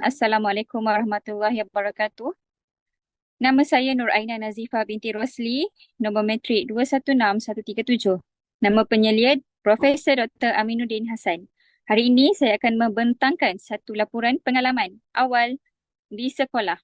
Assalamualaikum warahmatullahi wabarakatuh. Nama saya Nur Aina Nazifah binti Rosli, nombor matrik 216137. Nama penyelidik Profesor Dr. Aminuddin Hassan. Hari ini saya akan membentangkan satu laporan pengalaman awal di sekolah.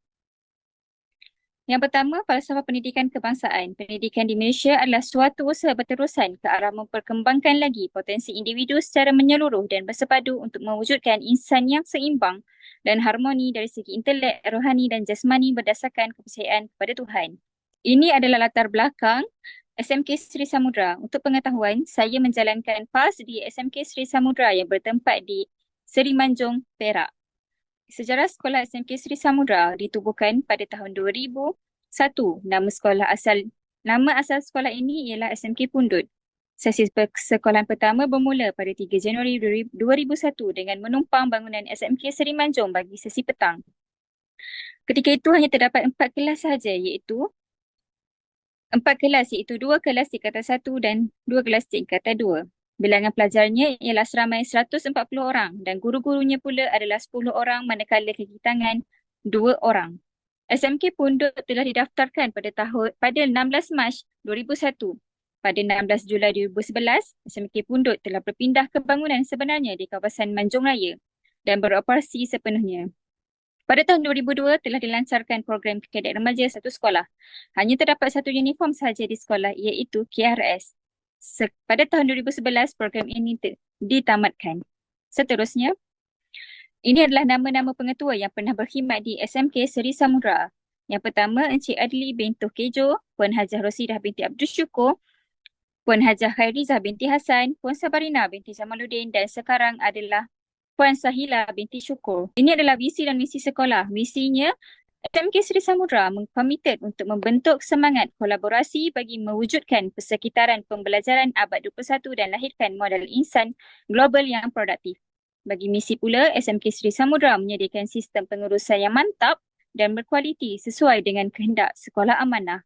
Yang pertama, falsafah pendidikan kebangsaan. Pendidikan di Malaysia adalah suatu usaha berterusan ke arah memperkembangkan lagi potensi individu secara menyeluruh dan bersepadu untuk mewujudkan insan yang seimbang dan harmoni dari segi intelek, rohani dan jasmani berdasarkan kepercayaan kepada Tuhan. Ini adalah latar belakang SMK Sri Samudra. Untuk pengetahuan, saya menjalankan PAS di SMK Sri Samudra yang bertempat di Seri Manjung, Perak. Sejarah sekolah SMK Sri Samudra ditubuhkan pada tahun 2001. Nama asal sekolah ini ialah SMK Pundut. Sesi persekolahan pertama bermula pada 3 Januari 2001 dengan menumpang bangunan SMK Seri Manjung bagi sesi petang. Ketika itu hanya terdapat 4 kelas sahaja iaitu 2 kelas tingkatan 1 dan 2 kelas tingkatan 2. Bilangan pelajarnya ialah seramai 140 orang dan guru-gurunya pula adalah 10 orang manakala kegitangan 2 orang. SMK Pundut telah didaftarkan pada 16 Mac 2001. Pada 16 Julai 2011, SMK Pundut telah berpindah ke bangunan sebenarnya di kawasan Manjung Raya dan beroperasi sepenuhnya. Pada tahun 2002 telah dilancarkan program kadet remaja satu sekolah. Hanya terdapat satu uniform sahaja di sekolah iaitu KRS. Pada tahun 2011 program ini ditamatkan. Seterusnya, ini adalah nama-nama pengetua yang pernah berkhidmat di SMK Seri Samudra. Yang pertama, Encik Adli binti Kejo, Puan Hajah Rosidah binti Abdul Syukur, Puan Hajah Khairizah binti Hassan, Puan Sabarina binti Jamaluddin dan sekarang adalah Puan Sahila binti Syukur. Ini adalah visi dan misi sekolah. Misinya, SMK Sri Samudra komited untuk membentuk semangat kolaborasi bagi mewujudkan persekitaran pembelajaran abad 21 dan lahirkan model insan global yang produktif. Bagi misi pula, SMK Sri Samudra menyediakan sistem pengurusan yang mantap dan berkualiti sesuai dengan kehendak sekolah amanah.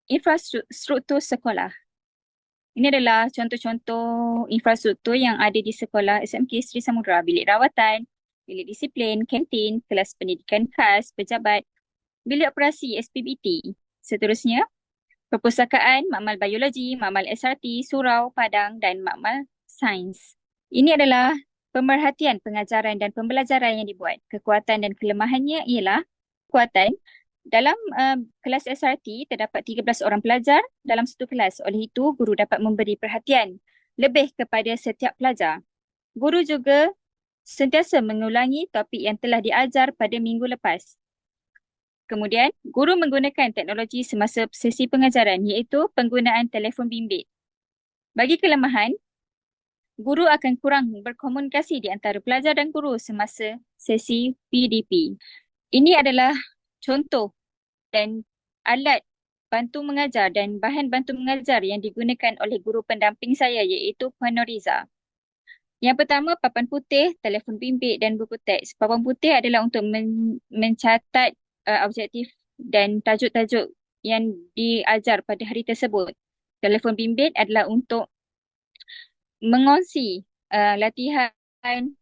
Infrastruktur sekolah. Ini adalah contoh-contoh infrastruktur yang ada di sekolah SMK Sri Samudra. Bilik rawatan, bilik disiplin, kantin, kelas pendidikan khas, pejabat, bilik operasi SPBT. Seterusnya, perpustakaan, makmal biologi, makmal SRT, surau, padang dan makmal sains. Ini adalah pemerhatian pengajaran dan pembelajaran yang dibuat. Kekuatan dan kelemahannya ialah kekuatan. Dalam kelas SRT, terdapat 13 orang pelajar dalam satu kelas. Oleh itu, guru dapat memberi perhatian lebih kepada setiap pelajar. Guru juga sentiasa mengulangi topik yang telah diajar pada minggu lepas. Kemudian, guru menggunakan teknologi semasa sesi pengajaran iaitu penggunaan telefon bimbit. Bagi kelemahan, guru akan kurang berkomunikasi di antara pelajar dan guru semasa sesi PDP. Ini adalah contoh dan alat bantu mengajar dan bahan bantu mengajar yang digunakan oleh guru pendamping saya iaitu Puan Noriza. Yang pertama, papan putih, telefon bimbit dan buku teks. Papan putih adalah untuk mencatat objektif dan tajuk-tajuk yang diajar pada hari tersebut. Telefon bimbit adalah untuk mengongsi latihan,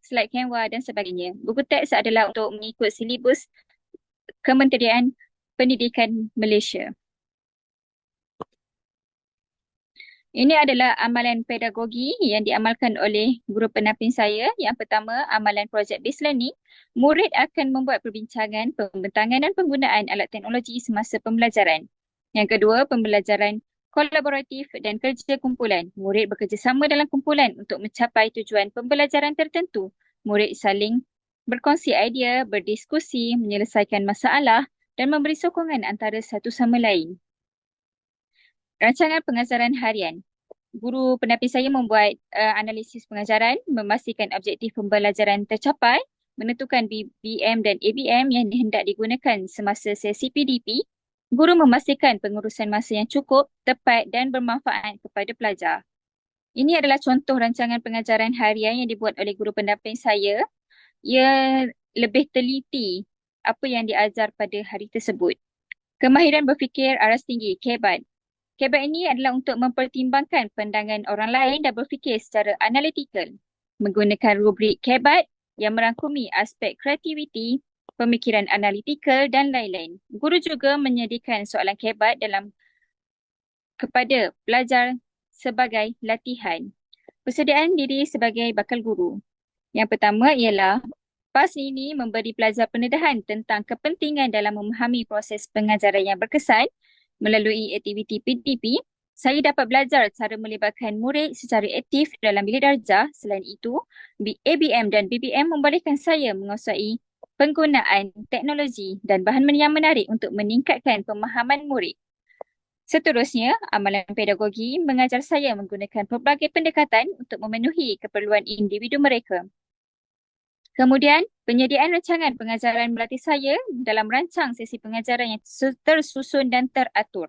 slide Canva dan sebagainya. Buku teks adalah untuk mengikut silibus Kementerian Pendidikan Malaysia. Ini adalah amalan pedagogi yang diamalkan oleh guru pendamping saya. Yang pertama, amalan project based learning. Murid akan membuat perbincangan, pembentangan dan penggunaan alat teknologi semasa pembelajaran. Yang kedua, pembelajaran kolaboratif dan kerja kumpulan. Murid bekerjasama dalam kumpulan untuk mencapai tujuan pembelajaran tertentu. Murid saling berkongsi idea, berdiskusi, menyelesaikan masalah dan memberi sokongan antara satu sama lain. Rancangan pengajaran harian. Guru pendamping saya membuat analisis pengajaran, memastikan objektif pembelajaran tercapai, menentukan BBM dan ABM yang hendak digunakan semasa sesi PDP. Guru memastikan pengurusan masa yang cukup, tepat dan bermanfaat kepada pelajar. Ini adalah contoh rancangan pengajaran harian yang dibuat oleh guru pendamping saya. Ia lebih teliti apa yang diajar pada hari tersebut. Kemahiran berfikir aras tinggi, KEBAT. KEBAT ini adalah untuk mempertimbangkan pandangan orang lain dan berfikir secara analitikal. Menggunakan rubrik KEBAT, yang merangkumi aspek kreativiti, pemikiran analitikal dan lain-lain. Guru juga menyediakan soalan kebat kepada pelajar sebagai latihan. Persediaan diri sebagai bakal guru. Yang pertama ialah PAS ini memberi pelajar pendedahan tentang kepentingan dalam memahami proses pengajaran yang berkesan melalui aktiviti PDP. Saya dapat belajar cara melibatkan murid secara aktif dalam bilik darjah. Selain itu, ABM dan BBM membolehkan saya menguasai penggunaan teknologi dan bahan yang menarik untuk meningkatkan pemahaman murid. Seterusnya, amalan pedagogi mengajar saya menggunakan pelbagai pendekatan untuk memenuhi keperluan individu mereka. Kemudian, penyediaan rancangan pengajaran melatih saya dalam merancang sesi pengajaran yang tersusun dan teratur.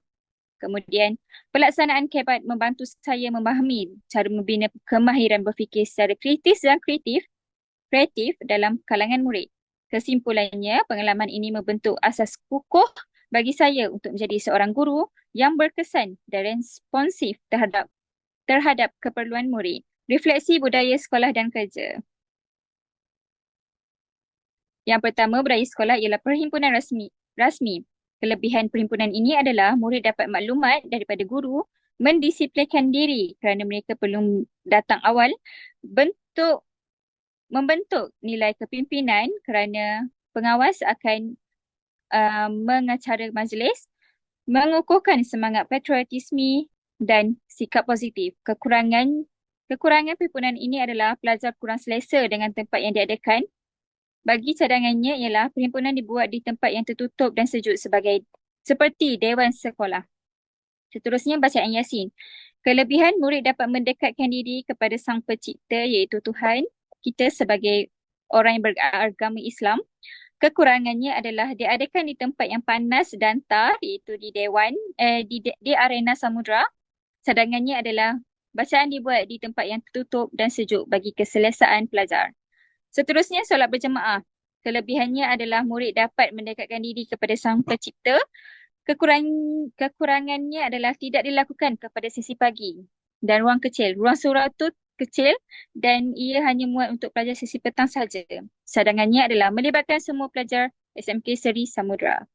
Kemudian, pelaksanaan kebat membantu saya memahami cara membina kemahiran berfikir secara kritis dan kreatif dalam kalangan murid. Kesimpulannya, pengalaman ini membentuk asas kukuh bagi saya untuk menjadi seorang guru yang berkesan dan responsif terhadap keperluan murid. Refleksi budaya sekolah dan kerja. Yang pertama, budaya sekolah ialah perhimpunan rasmi. Kelebihan perhimpunan ini adalah murid dapat maklumat daripada guru, mendisiplinkan diri kerana mereka perlu datang awal, membentuk nilai kepimpinan kerana pengawas akan mengacara majlis, mengukuhkan semangat patriotisme dan sikap positif. Kekurangan perhimpunan ini adalah pelajar kurang selesa dengan tempat yang diadakan. Bagi cadangannya ialah perhimpunan dibuat di tempat yang tertutup dan sejuk seperti dewan sekolah. Seterusnya, bacaan Yasin. Kelebihan murid dapat mendekatkan diri kepada Sang Pencipta iaitu Tuhan kita sebagai orang yang beragama Islam. Kekurangannya adalah diadakan di tempat yang panas dan tar iaitu di di arena samudra. Cadangannya adalah bacaan dibuat di tempat yang tertutup dan sejuk bagi keselesaan pelajar. Seterusnya, solat berjemaah. Kelebihannya adalah murid dapat mendekatkan diri kepada Sang Pencipta. Kekurangannya adalah tidak dilakukan kepada sesi pagi dan ruang kecil. Ruang surau itu kecil dan ia hanya muat untuk pelajar sesi petang sahaja. Cadangannya adalah melibatkan semua pelajar SMK Seri Samudra.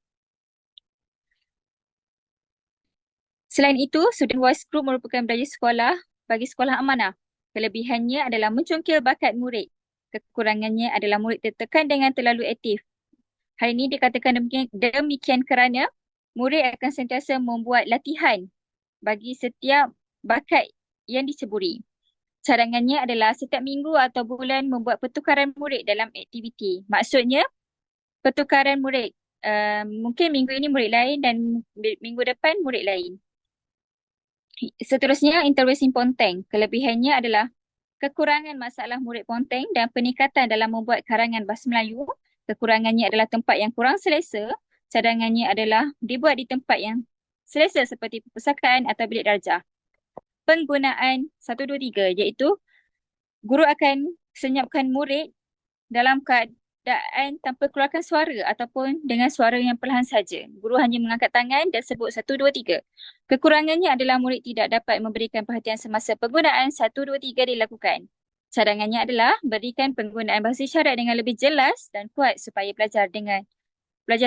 Selain itu, Student Voice Group merupakan belajar sekolah bagi sekolah amanah. Kelebihannya adalah mencongkil bakat murid. Kekurangannya adalah murid tertekan dengan terlalu aktif. Hal ini dikatakan demikian kerana murid akan sentiasa membuat latihan bagi setiap bakat yang diceburi. Cadangannya adalah setiap minggu atau bulan membuat pertukaran murid dalam aktiviti. Maksudnya, pertukaran murid. Mungkin minggu ini murid lain dan minggu depan murid lain. Seterusnya, intervensi ponteng. Kelebihannya adalah kekurangan masalah murid ponteng dan peningkatan dalam membuat karangan bahasa Melayu. Kekurangannya adalah tempat yang kurang selesa. Cadangannya adalah dibuat di tempat yang selesa seperti perpustakaan atau bilik darjah. Penggunaan 1, 2, 3 iaitu guru akan senyapkan murid dalam keadaan tanpa keluarkan suara ataupun dengan suara yang perlahan saja. Guru hanya mengangkat tangan dan sebut 1, 2, 3. Kekurangannya adalah murid tidak dapat memberikan perhatian semasa penggunaan 1, 2, 3 dilakukan. Cadangannya adalah berikan penggunaan bahasa isyarat dengan lebih jelas dan kuat supaya pelajar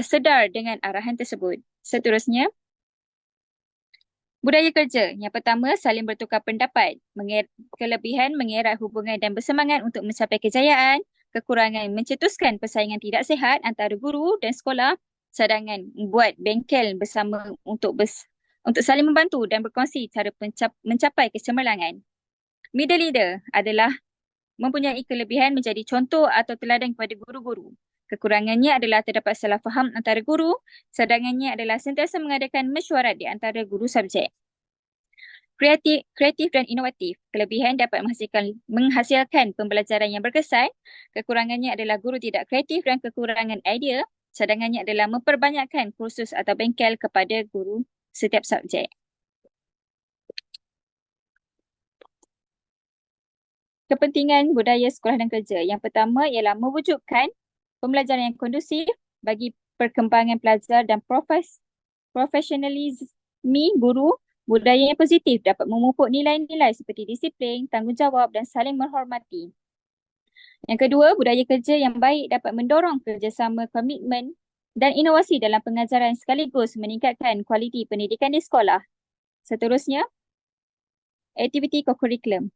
sedar dengan arahan tersebut. Seterusnya, budaya kerja. Yang pertama, saling bertukar pendapat. Kelebihan mengerat hubungan dan bersemangat untuk mencapai kejayaan. Kekurangan mencetuskan persaingan tidak sihat antara guru dan sekolah. Cadangan membuat bengkel bersama untuk saling membantu dan berkongsi cara mencapai kecemerlangan. Middle leader adalah mempunyai kelebihan menjadi contoh atau teladan kepada guru-guru. Kekurangannya adalah terdapat salah faham antara guru. Cadangannya adalah sentiasa mengadakan mesyuarat di antara guru subjek. Kreatif dan inovatif. Kelebihan dapat menghasilkan pembelajaran yang berkesan. Kekurangannya adalah guru tidak kreatif dan kekurangan idea. Cadangannya adalah memperbanyakkan kursus atau bengkel kepada guru setiap subjek. Kepentingan budaya sekolah dan kerja. Yang pertama ialah mewujudkan pembelajaran yang kondusif bagi perkembangan pelajar dan profesionalisme guru. Budaya yang positif dapat memupuk nilai-nilai seperti disiplin, tanggungjawab dan saling menghormati. Yang kedua, budaya kerja yang baik dapat mendorong kerjasama, komitmen dan inovasi dalam pengajaran sekaligus meningkatkan kualiti pendidikan di sekolah. Seterusnya, aktiviti kokurikulum.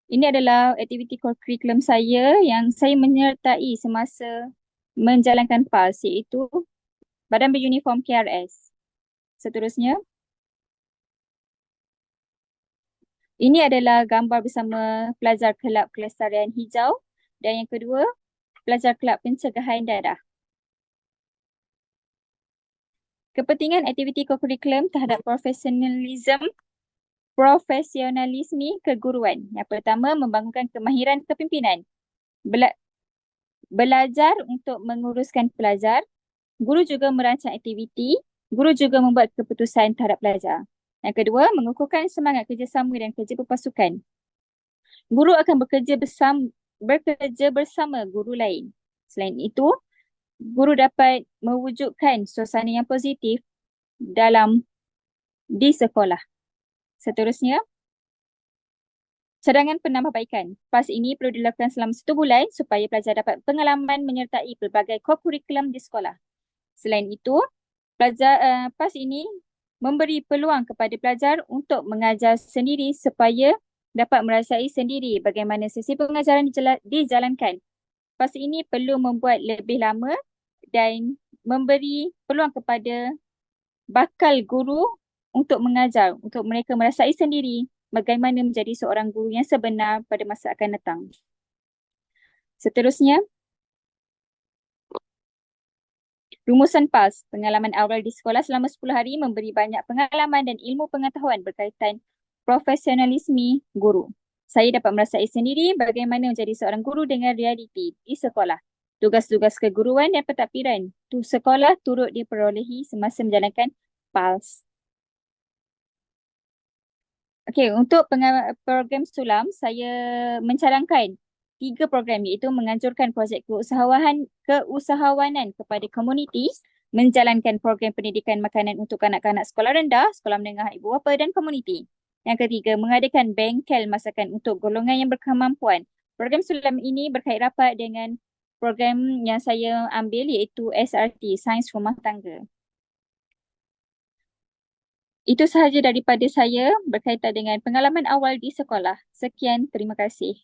Ini adalah aktiviti kokurikulum saya yang saya menyertai semasa menjalankan PAS, iaitu Badan Beruniform KRS. Seterusnya, ini adalah gambar bersama pelajar Kelab Kelestarian Hijau dan yang kedua, pelajar Kelab Pencegahan Dadah. Kepentingan aktiviti kokurikulum terhadap profesionalisme keguruan. Yang pertama, membangunkan kemahiran kepimpinan. Belajar untuk menguruskan pelajar. Guru juga merancang aktiviti. Guru juga membuat keputusan terhadap pelajar. Yang kedua, mengukuhkan semangat kerjasama dan kerja berpasukan. Guru akan bekerja bersama guru lain. Selain itu, guru dapat mewujudkan suasana yang positif di sekolah. Seterusnya, cadangan penambahbaikan. PAS ini perlu dilakukan selama 1 bulan supaya pelajar dapat pengalaman menyertai pelbagai kokurikulum di sekolah. Selain itu, PAS ini memberi peluang kepada pelajar untuk mengajar sendiri supaya dapat merasai sendiri bagaimana sesi pengajaran dijalankan. PAS ini perlu membuat lebih lama dan memberi peluang kepada bakal guru untuk mengajar, untuk mereka merasai sendiri bagaimana menjadi seorang guru yang sebenar pada masa akan datang. Seterusnya, rumusan PAS, pengalaman awal di sekolah selama 10 hari memberi banyak pengalaman dan ilmu pengetahuan berkaitan profesionalisme guru. Saya dapat merasai sendiri bagaimana menjadi seorang guru dengan realiti di sekolah. Tugas-tugas keguruan dan pentadbiran sekolah turut diperolehi semasa menjalankan PAS. Okey, untuk program sulam, saya mencadangkan 3 program iaitu menganjurkan projek keusahawanan kepada komuniti, menjalankan program pendidikan makanan untuk kanak-kanak sekolah rendah, sekolah menengah ibu bapa dan komuniti. Yang ketiga, mengadakan bengkel masakan untuk golongan yang berkemampuan. Program sulam ini berkait rapat dengan program yang saya ambil iaitu SRT, Sains Rumah Tangga. Itu sahaja daripada saya berkaitan dengan pengalaman awal di sekolah. Sekian, terima kasih.